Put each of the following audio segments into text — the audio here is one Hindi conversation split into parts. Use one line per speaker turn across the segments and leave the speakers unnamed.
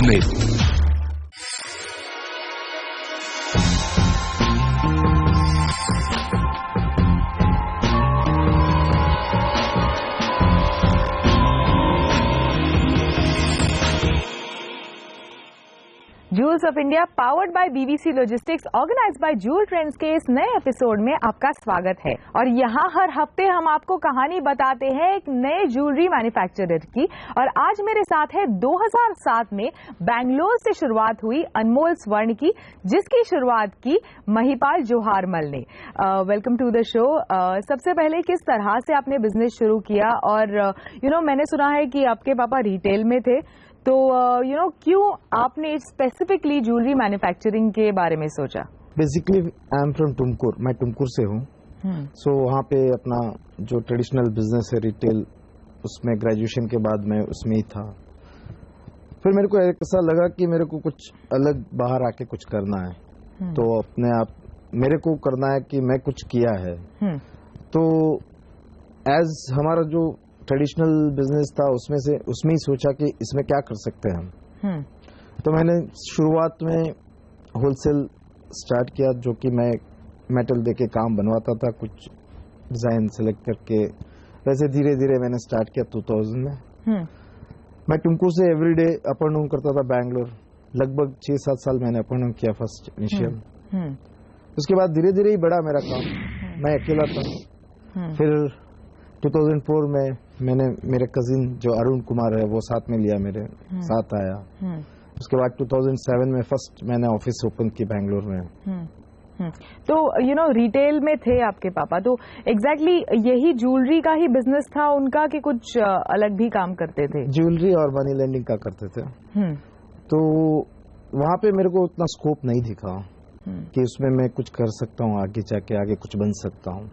में।
Jewels of India powered by BVC logistics organised by Jewel Trends के इस नए एपिसोड में आपका स्वागत है। और यहाँ हर हफ्ते हम आपको कहानी बताते हैं एक नए ज्वेलरी मैन्युफैक्चरर की। और आज मेरे साथ है 2007 में बैंगलोर से शुरुआत हुई अनमोल स्वर्ण की, जिसकी शुरुआत की महिपाल जोहारमल ने। Welcome to the show. सबसे पहले किस तरह से आपने बिजनेस शुरू किया? और मैंने सुना है कि आपके पापा रिटेल में थे, तो क्यों आपने स्पेसिफिकली ज्वेलरी मैन्युफैक्चरिंग के बारे में सोचा?
Basically I am from Tumkur, मैं टुमकुर से हूँ। सो वहाँ पे अपना जो ट्रेडिशनल बिजनेस है रिटेल, उसमें ग्रेजुएशन के बाद मैं उसमें ही था। फिर मेरे को ऐसा लगा कि मेरे को कुछ अलग बाहर आके कुछ करना है, तो अपने आप मेरे को करना है कि मैं कुछ किया है। तो एज हमारा जो ट्रेडिशनल बिजनेस था उसमें ही सोचा कि इसमें क्या कर सकते हैं हम। तो मैंने शुरुआत में होलसेल स्टार्ट किया, जो कि मैं मेटल देके काम बनवाता था, कुछ डिजाइन सेलेक्ट करके। वैसे धीरे धीरे मैंने स्टार्ट किया 2000 में। मैं टुमकुर से एवरीडे अप एंड डाउन करता था बैंगलोर। लगभग 6-7 साल मैंने अप एंड डाउन किया फर्स्ट इनिशियल। उसके बाद धीरे धीरे ही बढ़ा मेरा काम, मैं अकेला था। फिर 2004 में मैंने मेरे कजिन जो अरुण कुमार है वो साथ में लिया, मेरे साथ आया। उसके बाद 2007 में फर्स्ट मैंने ऑफिस ओपन की बैंगलोर में।
तो रिटेल में थे आपके पापा, तो एग्जैक्टली यही ज्वेलरी का ही बिजनेस था उनका कि कुछ अलग भी काम करते थे?
ज्वेलरी और मनी लेंडिंग का करते थे। तो वहाँ पे मेरे को उतना स्कोप नहीं दिखा कि उसमें मैं कुछ कर सकता हूँ, आगे जाके आगे कुछ बन सकता हूँ।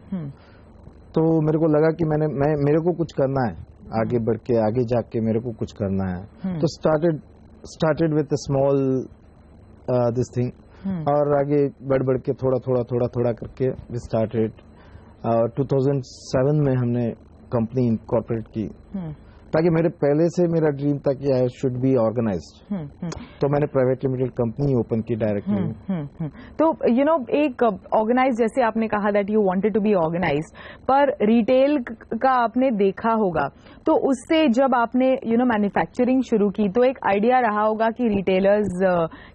तो मेरे को लगा कि मेरे को कुछ करना है, आगे बढ़ के आगे जाके मेरे को कुछ करना है। तो started with small this thing, और आगे बढ़ के थोड़ा करके वी स्टार्टेड। 2007 में हमने कंपनी इनकॉर्पोरेट की, ताकि मेरे पहले से मेरा ड्रीम था कि आई शुड बी ऑर्गेनाइज्ड। तो मैंने प्राइवेट लिमिटेड कंपनी ओपन की डायरेक्टली।
तो एक ऑर्गेनाइज, जैसे आपने कहा that you wanted to be organised, पर रिटेल का आपने देखा होगा, तो उससे जब आपने मैन्युफैक्चरिंग शुरू की तो एक आइडिया रहा होगा कि रिटेलर्स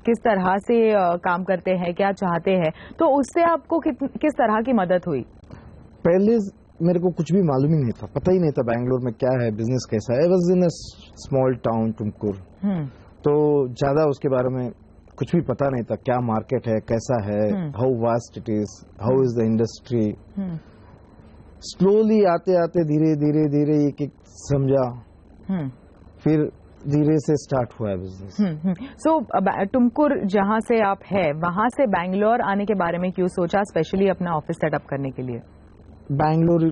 किस तरह से काम करते हैं, क्या चाहते हैं, तो उससे आपको किस तरह की मदद हुई?
पहले मेरे को कुछ भी मालूम ही नहीं था, पता ही नहीं था बैंगलोर में क्या है, बिजनेस कैसा है। I was in a small town Tumkur, तो ज्यादा उसके बारे में कुछ भी पता नहीं था, क्या मार्केट है, कैसा है, how vast it is, how is the industry. Slowly आते आते धीरे एक समझा, फिर धीरे से स्टार्ट हुआ है बिजनेस।
सो टुमकुर जहां से आप है, वहां से बैंगलोर आने के बारे में क्यों सोचा, स्पेशली अपना ऑफिस सेटअप करने के लिए?
Bangalore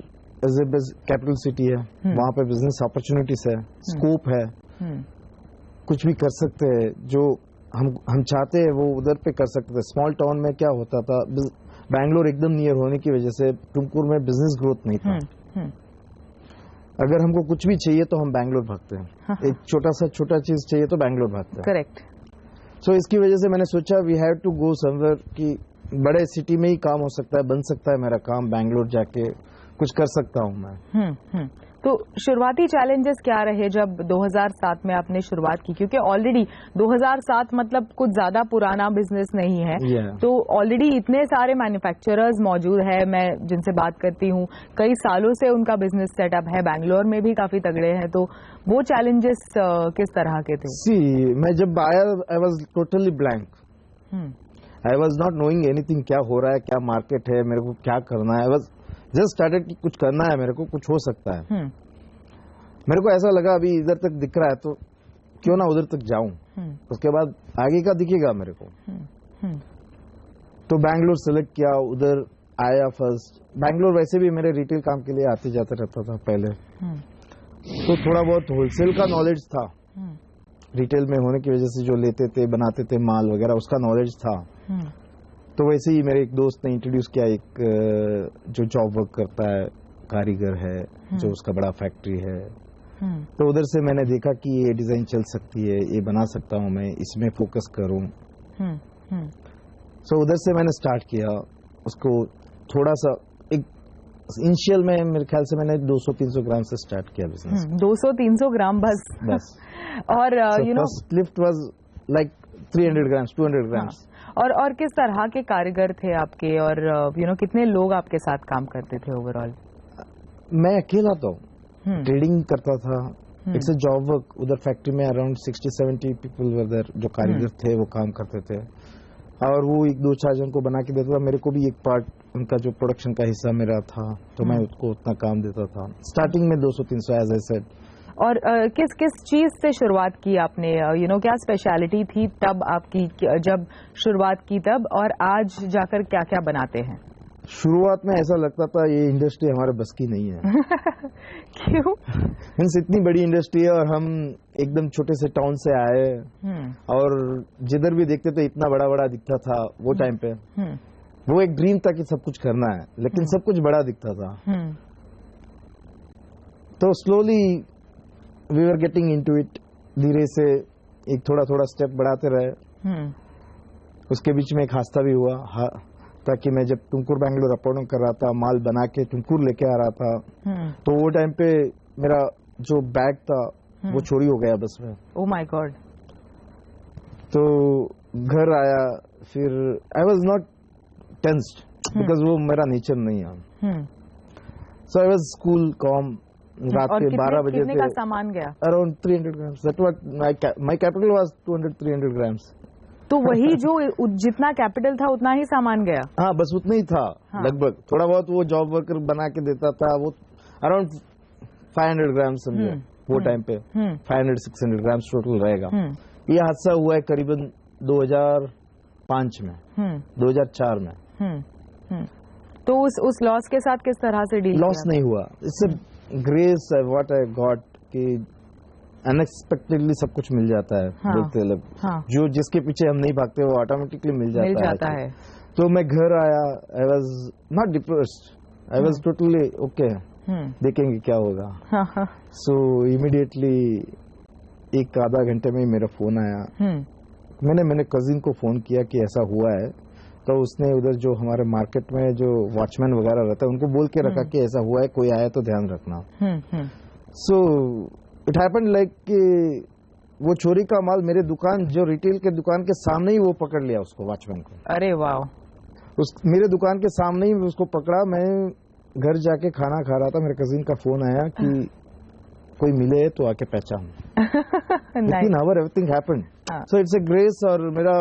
as a capital city है, वहाँ पे बिजनेस अपॉर्चुनिटीज है, स्कोप है, कुछ भी कर सकते हैं। जो हम चाहते हैं वो उधर पे कर सकते थे। स्मॉल टाउन में क्या होता था, बैंगलोर एकदम नियर होने की वजह से टुमकुर में बिजनेस ग्रोथ नहीं था। अगर हमको कुछ भी चाहिए तो हम बैंगलोर भागते हैं। एक छोटा चीज चाहिए तो बैंगलोर भागते हैं।
करेक्ट।
सो इसकी वजह से मैंने सोचा we have to go somewhere कि बड़े सिटी में ही काम हो सकता है, बन सकता है मेरा काम, बैंगलोर जाके कुछ कर सकता हूँ मैं।
तो शुरुआती चैलेंजेस क्या रहे जब 2007 में आपने शुरुआत की? क्योंकि ऑलरेडी 2007 मतलब कुछ ज्यादा पुराना बिजनेस नहीं है, तो ऑलरेडी इतने सारे मैन्युफैक्चरर्स मौजूद है, मैं जिनसे बात करती हूँ, कई सालों से उनका बिजनेस सेटअप है, बैंगलोर में भी काफी तगड़े हैं। तो वो चैलेंजेस किस तरह के थे?
मैं जब आया I was totally blank, I was not knowing anything, क्या हो रहा है, क्या मार्केट है, मेरे को क्या करना है। आई वॉज जस्ट स्टार्टेड कि कुछ करना है मेरे को, कुछ हो सकता है। मेरे को ऐसा लगा अभी इधर तक दिख रहा है तो क्यों ना उधर तक जाऊं, उसके बाद आगे का दिखेगा मेरे को। तो बैंगलोर सेलेक्ट किया, उधर आया फर्स्ट। बैंगलोर वैसे भी मेरे रिटेल काम के लिए आते जाते रहता था पहले, तो थोड़ा बहुत होलसेल का नॉलेज था, रिटेल में होने की वजह से जो लेते थे बनाते थे माल वगैरह, उसका नॉलेज था। तो वैसे ही मेरे एक दोस्त ने इंट्रोड्यूस किया, एक जो जॉब वर्क करता है, कारीगर है, जो उसका बड़ा फैक्ट्री है, तो उधर से मैंने देखा कि ये डिजाइन चल सकती है, ये बना सकता हूँ मैं, इसमें फोकस करूँ। सो उधर से मैंने स्टार्ट किया उसको। थोड़ा सा एक इनिशियल में मेरे ख्याल से मैंने 200-300 ग्राम से स्टार्ट किया बिजनेस।
200-300 ग्राम बस। और
first lift was like 300 grams 200 grams.
और किस तरह के कारीगर थे आपके, और कितने लोग आपके साथ काम करते थे ओवरऑल? मैं
अकेला था, ट्रेडिंग करता था। It's a job work. उधर फैक्ट्री में अराउंड 60-70 पीपल वर देयर, जो कारीगर थे वो काम करते थे, और वो 1-2-4 जन को बना के देता था। मेरे को भी एक पार्ट उनका जो प्रोडक्शन का हिस्सा मेरा था, तो मैं उसको उतना काम देता था। स्टार्टिंग में 200-300 एज आई सेड।
और किस किस चीज से शुरुआत की आपने? क्या स्पेशलिटी थी तब आपकी, जब शुरुआत की तब, और आज जाकर क्या क्या बनाते हैं?
शुरुआत में ऐसा लगता था ये इंडस्ट्री हमारे बस की नहीं है।
क्यों?
मीन्स इतनी बड़ी इंडस्ट्री है और हम एकदम छोटे से टाउन से आए, और जिधर भी देखते तो इतना बड़ा बड़ा दिखता था वो टाइम पे। वो एक ड्रीम था कि सब कुछ करना है, लेकिन सब कुछ बड़ा दिखता था। तो slowly we are getting into it. धीरे से एक थोड़ा थोड़ा स्टेप बढ़ाते रहे। उसके बीच में एक हादसा भी हुआ, ताकि मैं जब तुमकुर बैंगलोर अप डाउन कर रहा था, माल बना के तुमकुर लेके आ रहा था, तो वो टाइम पे मेरा जो बैग था वो चोरी हो गया बस में।
Oh my God.
तो घर आया, फिर I was not tensed because वो मेरा नेचर नहीं है। सो आई वॉज स्कूल कॉम। रात के 12 बजे
कितने का सामान गया?
Around 300 grams. That was my capital was 200-300 grams.
तो वही जो जितना कैपिटल था उतना ही सामान गया?
हाँ, बस उतना ही था। लगभग थोड़ा बहुत वो जॉब वर्कर बना के देता था, वो अराउंड 500 ग्राम्स समझो वो टाइम पे। 500-600 ग्राम्स टोटल रहेगा। ये हादसा हुआ है करीबन 2005 में, 2004 में।
तो उस लॉस के साथ किस तरह से डील?
लॉस नहीं हुआ। इससे ग्रेस व्हाट आई गॉट कि अनएक्सपेक्टेडली सब कुछ मिल जाता है। बोलते लोग, जो जिसके पीछे हम नहीं भागते वो ऑटोमेटिकली मिल जाता है। तो मैं घर आया, I was not depressed, I was totally okay, देखेंगे क्या होगा। सो इमीडिएटली एक आधा घंटे में ही मेरा फोन आया। मैंने कजिन को फोन किया कि ऐसा हुआ है, तो उसने उधर जो हमारे मार्केट में जो वॉचमैन वगैरह रहता है उनको बोल के रखा कि ऐसा हुआ है, कोई आया तो ध्यान रखना। सो इट हैपेंड लाइक कि वो चोरी का माल मेरे दुकान, जो रिटेल के दुकान के सामने ही वो पकड़ लिया उसको, वॉचमैन को।
अरे वाह।
मेरे दुकान के सामने ही उसको पकड़ा। मैं घर जाके खाना खा रहा था, मेरे कजिन का फोन आया कि कोई मिले तो आके पहचान। Within hour everything happened. So it's a grace, और मेरा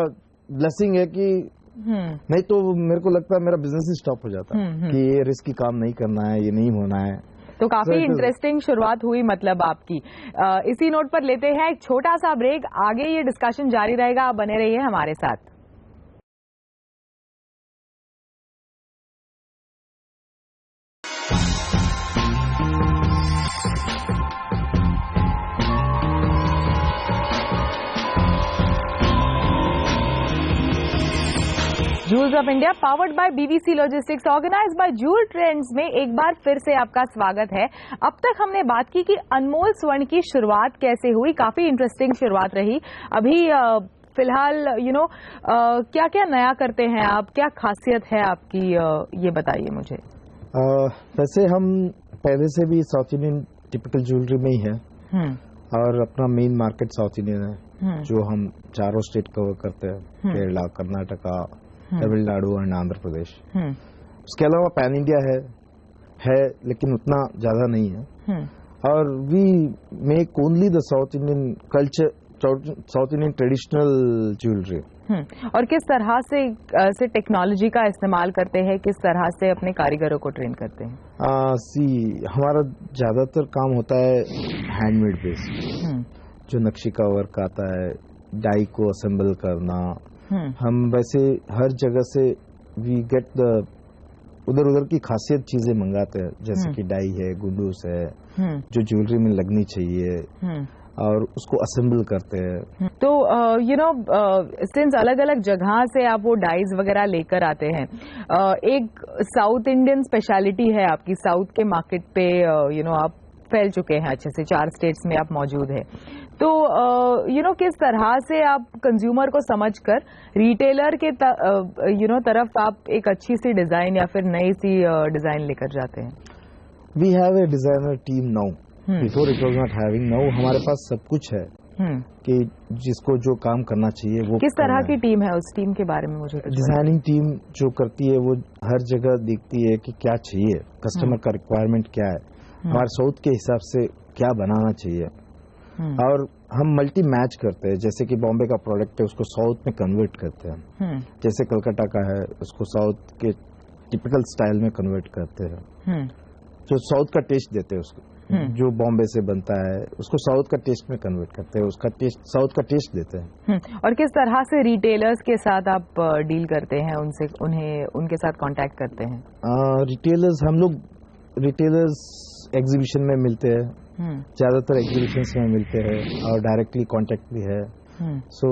ब्लेसिंग है कि नहीं तो मेरे को लगता है मेरा बिजनेस ही स्टॉप हो जाता कि ये रिस्की काम नहीं करना है, ये नहीं होना है।
तो काफी इंटरेस्टिंग शुरुआत हुई मतलब आपकी। इसी नोट पर लेते हैं एक छोटा सा ब्रेक, आगे ये डिस्कशन जारी रहेगा, आप बने रहिए हमारे साथ। Jewels of India powered by BVC logistics organised by Jewel Trends में एक बार फिर से आपका स्वागत है। अब तक हमने बात की कि अनमोल स्वर्ण की शुरुआत कैसे हुई, काफी इंटरेस्टिंग शुरुआत रही। अभी फिलहाल क्या क्या नया करते हैं आप, क्या खासियत है आपकी, ये बताइए मुझे।
वैसे हम पहले से भी साउथ इंडियन टिपिकल ज्वेलरी में ही है, और अपना मेन मार्केट साउथ इंडियन है, जो हम चारों स्टेट कवर करते हैं, केरला, कर्नाटका, तमिलनाडु और आंध्र प्रदेश। उसके अलावा पैन इंडिया है लेकिन उतना ज्यादा नहीं है। और we make only the South Indian culture, South Indian traditional jewellery.
और किस तरह से टेक्नोलॉजी का इस्तेमाल करते हैं, किस तरह से अपने कारीगरों को ट्रेन करते हैं?
हमारा ज्यादातर काम होता है हैंडमेड बेस्ड, जो नक्शी का वर्क आता है, डाई को असेंबल करना। हम वैसे हर जगह से वी गेट द उधर की खासियत चीजें मंगाते हैं, जैसे कि डाई है, गुंडूस है, जो ज्वेलरी में लगनी चाहिए, और उसको असेंबल करते हैं।
तो सिंस अलग अलग जगह से आप वो डाइज वगैरह लेकर आते हैं, एक साउथ इंडियन स्पेशलिटी है आपकी, साउथ के मार्केट पे आप फैल चुके हैं अच्छे से, 4 स्टेट्स में आप मौजूद है। तो किस तरह से आप कंज्यूमर को समझकर रिटेलर के तरफ आप एक अच्छी सी डिजाइन या फिर नई सी डिजाइन लेकर जाते हैं?
We have a designer team now, before it was not having. Now हमारे पास सब कुछ है कि जिसको जो काम करना चाहिए वो।
किस तरह की टीम है? उस टीम के बारे में मुझे
डिजाइनिंग टीम जो करती है वो हर जगह देखती है कि क्या चाहिए, कस्टमर का रिक्वायरमेंट क्या है, हमारे साउथ के हिसाब से क्या बनाना चाहिए। और हम मल्टी मैच करते हैं, जैसे कि बॉम्बे का प्रोडक्ट है उसको साउथ में कन्वर्ट करते हैं, जैसे कलकत्ता का है उसको साउथ के टिपिकल स्टाइल में कन्वर्ट करते हैं, जो साउथ का टेस्ट देते हैं उसको। जो बॉम्बे से बनता है उसको साउथ का टेस्ट में कन्वर्ट करते हैं, उसका टेस्ट साउथ का टेस्ट देते हैं।
और किस तरह से रिटेलर्स के साथ आप डील करते हैं, उनके साथ कांटेक्ट करते हैं?
रिटेलर्स, हम लोग रिटेलर्स एग्जीबिशन में मिलते हैं, ज्यादातर एग्जीबिशंस में मिलते हैं और डायरेक्टली कांटेक्ट भी है। सो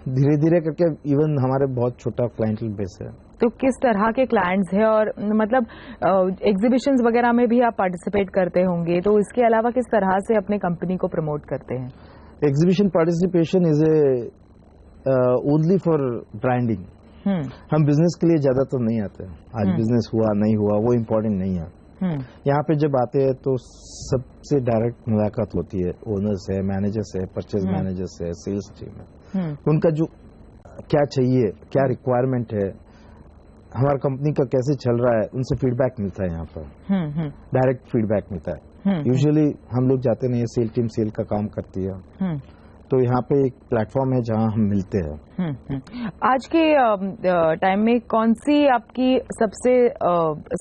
धीरे धीरे करके इवन हमारे बहुत छोटा क्लाइंटल बेस है।
तो किस तरह के क्लाइंट्स हैं, और मतलब एग्जीबिशंस वगैरह में भी आप पार्टिसिपेट करते होंगे, तो इसके अलावा किस तरह से अपने कंपनी को प्रमोट करते हैं?
Exhibition participation is A only for branding. हम बिजनेस के लिए ज्यादा तो नहीं आते। आज बिजनेस हुआ नहीं हुआ वो इम्पोर्टेंट नहीं है। यहाँ पे जब आते हैं तो सबसे डायरेक्ट मुलाकात होती है, ओनर्स है, मैनेजर्स है, परचेज मैनेजर्स है, सेल्स टीम है। उनका जो क्या चाहिए, क्या रिक्वायरमेंट है, हमारी कंपनी का कैसे चल रहा है, उनसे फीडबैक मिलता है। यहाँ पर डायरेक्ट फीडबैक मिलता है। यूजुअली हम लोग जाते नहीं है, सेल टीम सेल का काम करती है, तो यहाँ पे एक प्लेटफॉर्म है जहाँ हम मिलते हैं।
आज के टाइम में कौन सी आपकी सबसे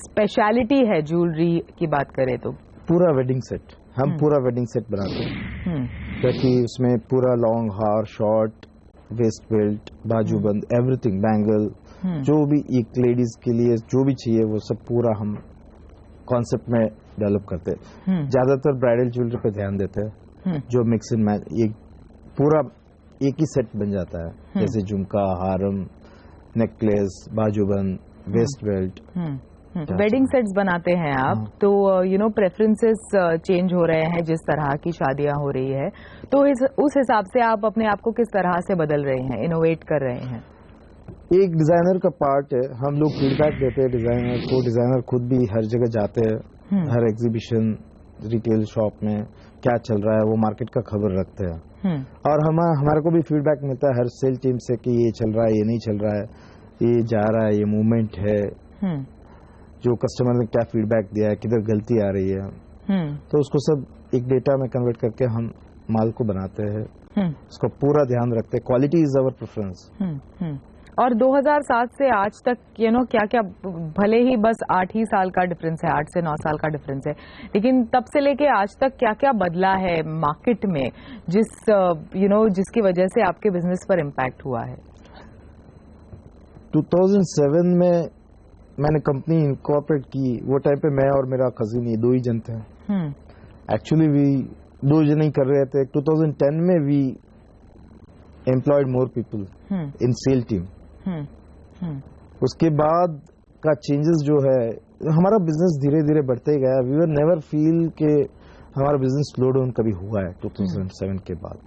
स्पेशलिटी है ज्वेलरी की बात करें तो?
पूरा वेडिंग सेट, हम पूरा वेडिंग सेट बनाते हैं, क्योंकि उसमें पूरा लॉन्ग हार, शॉर्ट, वेस्ट बेल्ट, बाजूबंद, एवरीथिंग, बैंगल, जो भी एक लेडीज के लिए जो भी चाहिए वो सब पूरा हम कॉन्सेप्ट में डेवलप करते हैं। ज्यादातर ब्राइडल ज्वेलरी पे ध्यान देते हैं, जो मिक्स एंड मैच एक पूरा एक ही सेट बन जाता है, जैसे झुमका, हारम, नेकलेस, बाजूबंद, वेस्ट बेल्ट।
वेडिंग सेट्स बनाते हैं आप, तो प्रेफरेंसेस चेंज हो रहे हैं जिस तरह की शादियां हो रही है, तो उस हिसाब से आप अपने आप को किस तरह से बदल रहे हैं, इनोवेट कर रहे हैं?
एक डिजाइनर का पार्ट है, हम लोग फीडबैक देते हैं डिजाइनर को, डिजाइनर खुद भी हर जगह जाते हैं, हर एग्जीबिशन, रिटेल शॉप में क्या चल रहा है वो मार्केट का खबर रखते हैं। और हमारे को भी फीडबैक मिलता है हर सेल टीम से कि ये चल रहा है, ये नहीं चल रहा है, ये जा रहा है, ये मूवमेंट है, जो कस्टमर ने क्या फीडबैक दिया है, किधर गलती आ रही है, तो उसको सब एक डेटा में कन्वर्ट करके हम माल को बनाते हैं, उसका पूरा ध्यान रखते हैं। Quality is our preference.
और 2007 से आज तक क्या क्या, भले ही बस 8 ही साल का डिफरेंस है, 8 से 9 साल का डिफरेंस है, लेकिन तब से लेके आज तक क्या क्या बदला है मार्केट में, जिसकी वजह से आपके बिजनेस पर इम्पैक्ट हुआ है?
2007 में मैंने कंपनी इनकॉर्पोरेट की, वो टाइम पे मैं और मेरा कजिन, ये 2 ही जन थे। एक्चुअली वी 2 जन ही कर रहे थे। 2010 में we employed more people in sale team. उसके बाद का चेंजेस जो है, हमारा बिजनेस धीरे धीरे बढ़ते गया। वी वर नेवर फील के हमारा बिजनेस स्लो डाउन कभी हुआ है 2007 के बाद।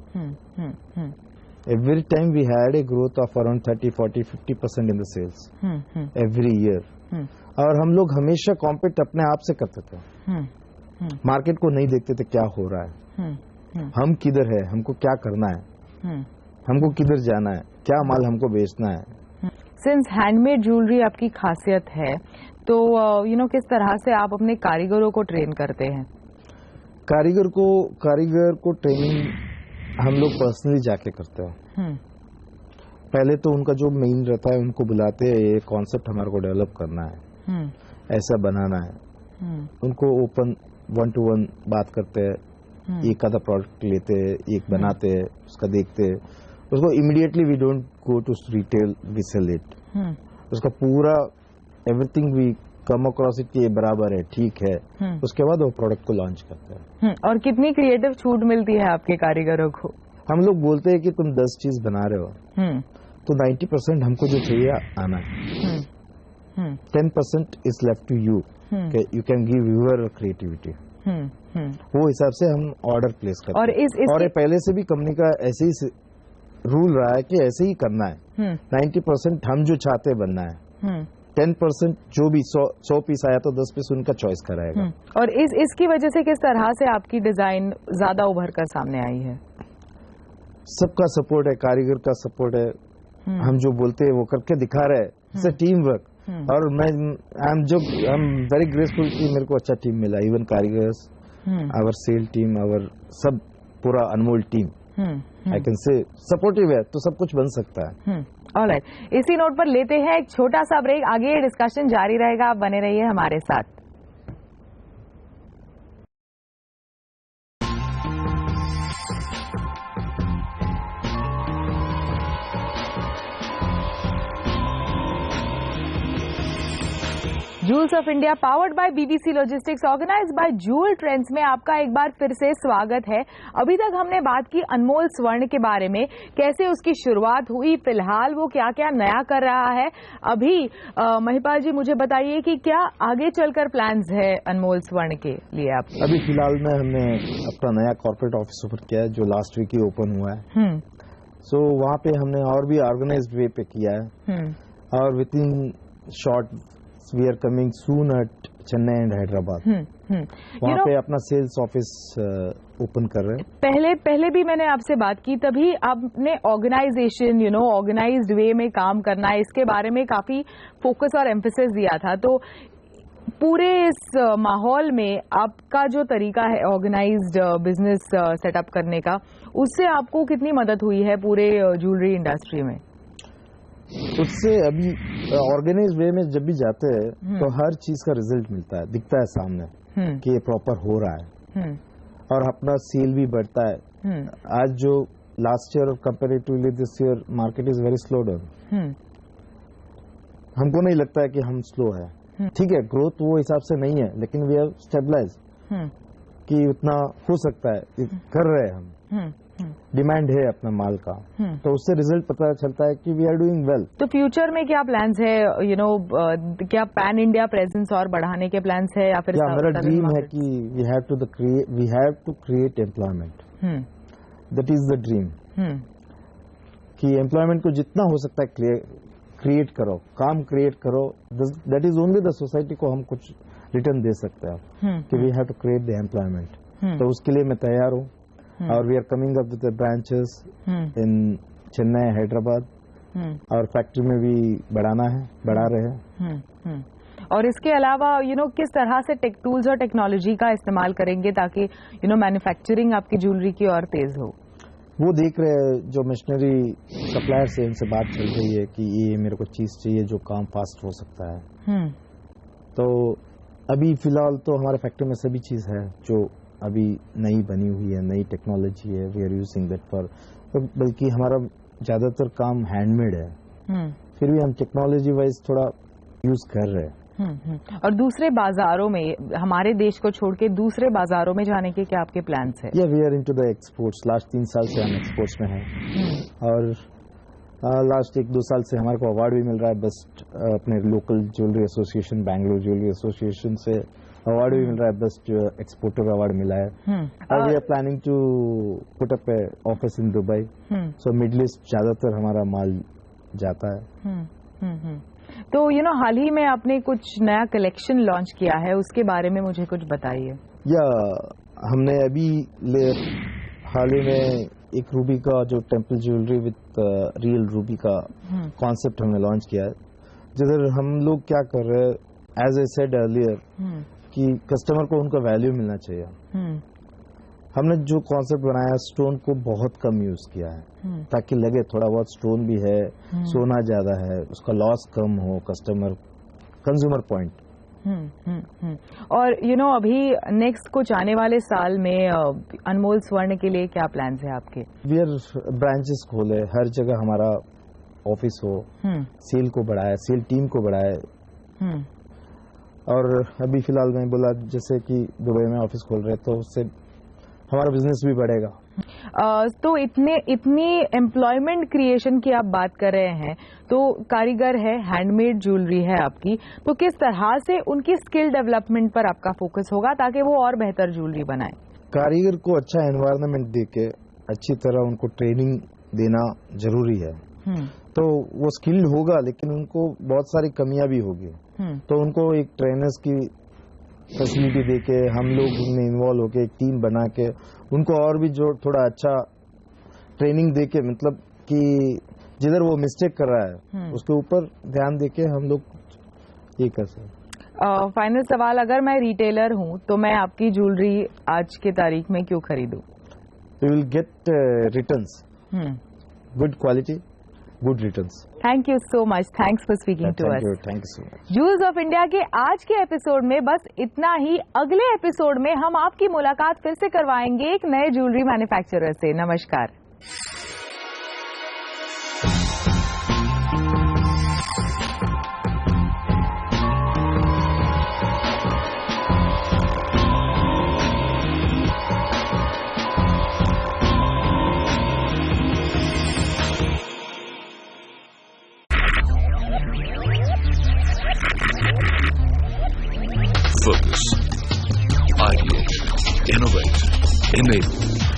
Every time we had a growth of around 30, 40, 50% in the sales every year. और हम लोग हमेशा कॉम्पीट अपने आप से करते थे, मार्केट को नहीं देखते थे क्या हो रहा है, हम किधर है, हमको क्या करना है, हमको किधर जाना है, क्या माल हमको बेचना है।
सिंस हैंडमेड ज्वेलरी आपकी खासियत है, तो किस तरह से आप अपने कारीगरों को ट्रेन करते हैं?
कारीगर को ट्रेनिंग हम लोग पर्सनली जाके करते हैं। पहले तो उनका जो मेन रहता है उनको बुलाते हैं, ये कॉन्सेप्ट हमारे को डेवलप करना है, ऐसा बनाना है। उनको ओपन 1-to-1 बात करते हैं, एक आधा प्रोडक्ट लेते हैं, एक बनाते हैं, उसका देखते हैं, उसको immediately we don't go to retail, we sell it. उसका पूरा everything we come across it, ये बराबर है, ठीक है, उसके बाद वो प्रोडक्ट को लॉन्च करते हैं।
और कितनी क्रिएटिव छूट मिलती है आपके कारीगरों को? हम
लोग बोलते हैं कि तुम 10 चीज बना रहे हो, तो 90% हमको जो चाहिए आना है, 10% is left to you, you can give your creativity. वो हिसाब से हम ऑर्डर प्लेस करते हैं। और ये पहले से भी कंपनी का ऐसे ही रूल रहा है कि ऐसे ही करना है। 90% हम जो चाहते बनना है, 10% जो भी 100 पीस आया तो 10 पीस उनका चॉइस कराएगा।
और इसकी वजह से किस तरह से आपकी डिजाइन ज्यादा उभर कर सामने आई है?
सबका सपोर्ट है, कारीगर का सपोर्ट है, हम जो बोलते हैं वो करके दिखा रहे हैं। It's a team work. और मैं आई एम वेरी ग्रेटफुल कि मेरे को अच्छा टीम मिला। इवन कारीगर्स, आवर सेल टीम, आवर सब पूरा Anmol team I can say supportive है, तो सब कुछ बन सकता है।
ऑलराइट, इसी नोट पर लेते हैं एक छोटा सा ब्रेक। आगे ये डिस्कशन जारी रहेगा, आप बने रहिए हमारे साथ। Jewels of India powered by BBC logistics organised by Jewel Trends में आपका एक बार फिर से स्वागत है। अभी तक हमने बात की अनमोल स्वर्ण के बारे में, कैसे उसकी शुरुआत हुई, फिलहाल वो क्या क्या नया कर रहा है। अभी महिपाल जी मुझे बताइए कि क्या आगे चलकर प्लान्स है अनमोल स्वर्ण के लिए आप?
अभी फिलहाल में हमने अपना नया कॉर्पोरेट ऑफिस ओपन किया है, जो लास्ट वीक ही ओपन हुआ है। सो वहाँ पे हमने और भी ऑर्गेनाइज्ड वे पे किया है। और within short we are coming soon at Chennai and Hyderabad. वहाँ पे अपना सेल्स ऑफिस ओपन कर रहे हैं।
पहले भी मैंने आपसे बात की, तभी आपने ऑर्गेनाइजेशन ऑर्गेनाइज्ड वे में काम करना है, इसके बारे में काफी फोकस और एम्फेसिस दिया था। तो पूरे इस माहौल में आपका जो तरीका है ऑर्गेनाइज्ड बिजनेस सेटअप करने का, उससे आपको कितनी मदद हुई है पूरे ज्वेलरी इंडस्ट्री में?
उससे अभी ऑर्गेनाइज वे में जब भी जाते हैं तो हर चीज का रिजल्ट मिलता है, दिखता है सामने कि ये प्रॉपर हो रहा है। और अपना सेल भी बढ़ता है। आज जो last year comparatively this year market is very slow down. हमको नहीं लगता है कि हम स्लो है। ठीक है, ग्रोथ वो हिसाब से नहीं है, लेकिन वी हैव स्टेबलाइज कि उतना हो सकता है, कर रहे हैं हम। डिमांड है अपना माल का, तो उससे रिजल्ट पता चलता है कि वी आर डूइंग वेल।
तो फ्यूचर में क्या प्लान्स है? क्या पैन इंडिया प्रेजेंस और बढ़ाने के प्लान्स है, या फिर
मेरा ड्रीम है कि we have to create employment. That is the dream कि एम्प्लॉयमेंट को जितना हो सकता है क्रिएट करो, काम क्रिएट करो। That is only the society को हम कुछ रिटर्न दे सकते हैं कि we have to create the employment. तो उसके लिए मैं तैयार हूँ। और we are coming up with the branches in Chennai, Hyderabad. और फैक्ट्री में भी बढ़ा रहे हैं।
और इसके अलावा किस तरह से टेक टूल्स और टेक्नोलॉजी का इस्तेमाल करेंगे ताकि मैन्युफैक्चरिंग आपकी ज्वेलरी की और तेज हो?
वो देख रहे हैं, जो मशीनरी सप्लायर से इनसे बात चल रही है कि ये मेरे को चीज चाहिए जो काम फास्ट हो सकता है। तो अभी फिलहाल तो हमारे फैक्ट्री में सभी चीज है जो अभी नई बनी हुई है, नई टेक्नोलॉजी है। We are using that for, बल्कि हमारा ज्यादातर काम हैंडमेड है। फिर भी हम टेक्नोलॉजी वाइज थोड़ा यूज कर रहे हैं।
और दूसरे बाजारों में, हमारे देश को छोड़ के दूसरे बाजारों में जाने के क्या आपके प्लान्स है?
We are into the exports. Last 3 साल से हम एक्सपोर्ट्स में हैं। और लास्ट 1-2 साल से हमारे को अवार्ड भी मिल रहा है बेस्ट, अपने local jewellery association, Bangalore jewellery association से अवार्ड भी मिल रहा है, बेस्ट एक्सपोर्टर अवार्ड मिला है। और we are planning to put up a office in Dubai. So middle east ज्यादातर हमारा माल जाता है।
तो हाल ही में आपने कुछ नया कलेक्शन लॉन्च किया है, उसके बारे में मुझे कुछ बताइए।
हमने अभी हाल ही में एक रूबी का जो temple jewellery with real Ruby का कॉन्सेप्ट हमने लॉन्च किया है, जिधर हम लोग क्या कर रहे हैं, एज आई सेड अर्लियर कि कस्टमर को उनका वैल्यू मिलना चाहिए। हमने जो कॉन्सेप्ट बनाया, स्टोन को बहुत कम यूज किया है ताकि लगे थोड़ा बहुत स्टोन भी है, सोना ज्यादा है, उसका लॉस कम हो, कंज्यूमर पॉइंट।
और अभी नेक्स्ट कुछ आने वाले साल में अनमोल स्वर्ण के लिए क्या प्लान्स है आपके?
वी आर ब्रांचेस खोले, हर जगह हमारा ऑफिस हो, सेल को बढ़ाए, सेल टीम को बढ़ाए। और अभी फिलहाल मैं बोला जैसे कि दुबई में ऑफिस खोल रहे, तो उससे हमारा बिजनेस भी बढ़ेगा।
तो इतनी एम्प्लॉयमेंट क्रिएशन की आप बात कर रहे हैं, तो कारीगर है, हैंडमेड ज्वेलरी है आपकी, तो किस तरह से उनकी स्किल डेवलपमेंट पर आपका फोकस होगा ताकि वो और बेहतर ज्वेलरी बनाए?
कारीगर को अच्छा एनवायरनमेंट देके अच्छी तरह उनको ट्रेनिंग देना जरूरी है। तो वो स्किल्ड होगा, लेकिन उनको बहुत सारी कमियां भी होगी। तो उनको एक ट्रेनर्स की फैसिलिटी देके, हम लोग उनमें इन्वॉल्व होके एक टीम बना के उनको और भी जो थोड़ा अच्छा ट्रेनिंग देके, मतलब कि जिधर वो मिस्टेक कर रहा है उसके ऊपर ध्यान देके हम लोग ये कर सकते।
फाइनल सवाल, अगर मैं रिटेलर हूं तो मैं आपकी ज्वेलरी आज के तारीख में क्यों खरीदूं?
You will get returns, good quality, good returns.
Thank you so much, thanks for speaking to us.
Thank you so much.
Jewels of India के आज के एपिसोड में बस इतना ही। अगले एपिसोड में हम आपकी मुलाकात फिर से करवाएंगे एक नए ज्वेलरी मैन्युफैक्चरर से। नमस्कार।
Focus, ideate, innovate, enable.